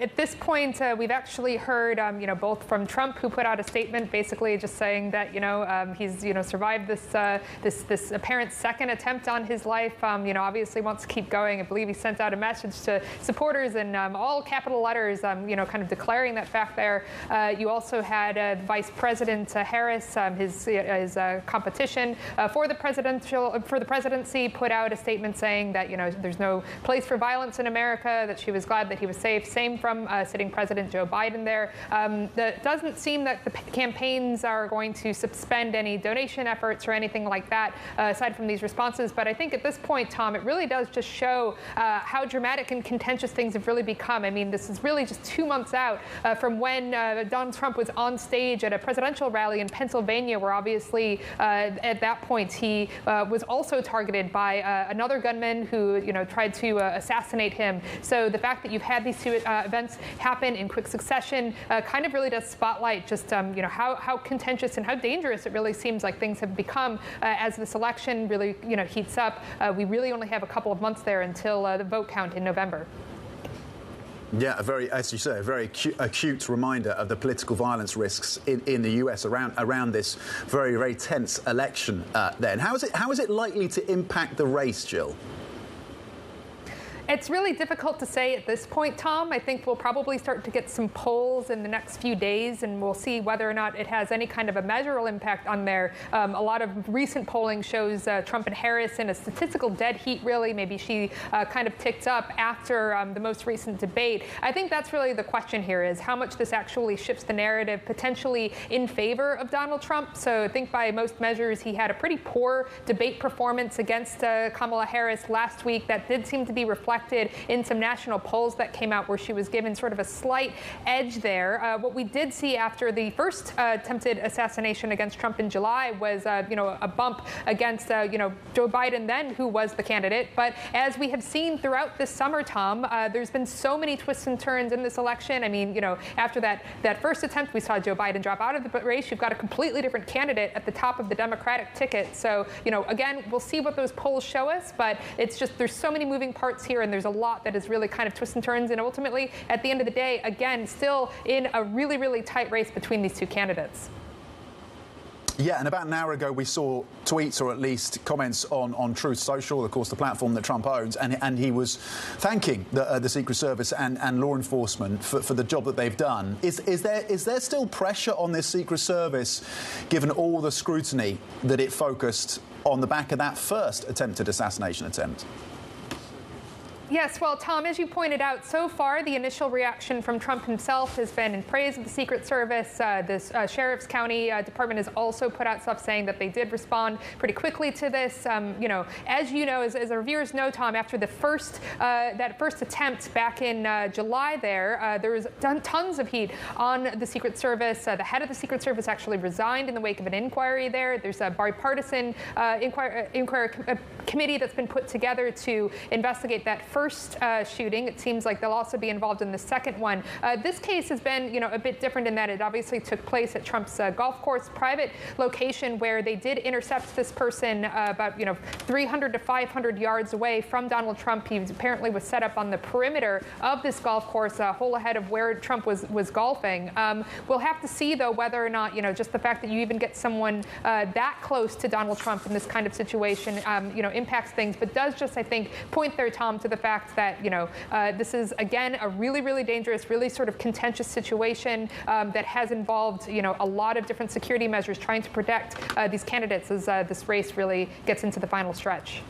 At this point, we've actually heard, both from Trump, who put out a statement basically just saying that, he's, survived this apparent second attempt on his life. Obviously wants to keep going. I believe he sent out a message to supporters in all capital letters, kind of declaring that fact there. You also had Vice President Harris, his competition for the presidency, put out a statement saying that, there's no place for violence in America, that she was glad that he was safe. Same from sitting President Joe Biden there. It doesn't seem that the campaigns are going to suspend any donation efforts or anything like that, aside from these responses. But I think at this point, Tom, it really does just show how dramatic and contentious things have really become. I mean, this is really just 2 months out from when Donald Trump was on stage at a presidential rally in Pennsylvania, where obviously at that point he was also targeted by another gunman who tried to assassinate him. So the fact that you've had these two events happen in quick succession kind of really does spotlight just how contentious and how dangerous it really seems like things have become as this election really heats up. We really only have a couple of months there until the vote count in November. Yeah, as you say, a very acute reminder of the political violence risks in the US around this very, very tense election. Then, how is it likely to impact the race, Jill? It's really difficult to say at this point, Tom. I think we'll probably start to get some polls in the next few days, and we'll see whether or not it has any kind of a measurable impact on there. A lot of recent polling shows Trump and Harris in a statistical dead heat, really. Maybe she kind of ticked up after the most recent debate. I think that's really the question here, is how much this actually shifts the narrative potentially in favor of Donald Trump. So I think by most measures, he had a pretty poor debate performance against Kamala Harris last week. That did seem to be reflected in some national polls that came out, where she was given sort of a slight edge there. What we did see after the first attempted assassination against Trump in July was, a bump against, Joe Biden then, who was the candidate. But as we have seen throughout this summer, Tom, there's been so many twists and turns in this election. I mean, after that first attempt, we saw Joe Biden drop out of the race. You've got a completely different candidate at the top of the Democratic ticket. So, again, we'll see what those polls show us. But it's just, there's so many moving parts here, and there's a lot that is really kind of twists and turns. And ultimately, at the end of the day, again, still in a really, really tight race between these two candidates. Yeah, and about an hour ago, we saw tweets, or at least comments, on Truth Social, of course, the platform that Trump owns, and he was thanking the Secret Service and law enforcement for the job that they've done. Is there still pressure on this Secret Service, given all the scrutiny that it focused on the back of that first attempted assassination attempt? Yes, well, Tom, as you pointed out, so far the initial reaction from Trump himself has been in praise of the Secret Service. This Sheriff's County Department has also put out stuff saying that they did respond pretty quickly to this. As our viewers know, Tom, after the that first attempt back in July there was tons of heat on the Secret Service. The head of the Secret Service actually resigned in the wake of an inquiry there. There's a bipartisan inquiry committee that's been put together to investigate that first shooting. It seems like they'll also be involved in the second one. This case has been, a bit different in that it obviously took place at Trump's golf course, private location, where they did intercept this person about, 300 to 500 yards away from Donald Trump. He apparently was set up on the perimeter of this golf course, a hole ahead of where Trump was golfing. We'll have to see, though, whether or not, just the fact that you even get someone that close to Donald Trump in this kind of situation, impacts things, but does just, I think, point there, Tom, to the fact that, this is, again, a really, really dangerous, really sort of contentious situation that has involved, a lot of different security measures trying to protect these candidates as this race really gets into the final stretch.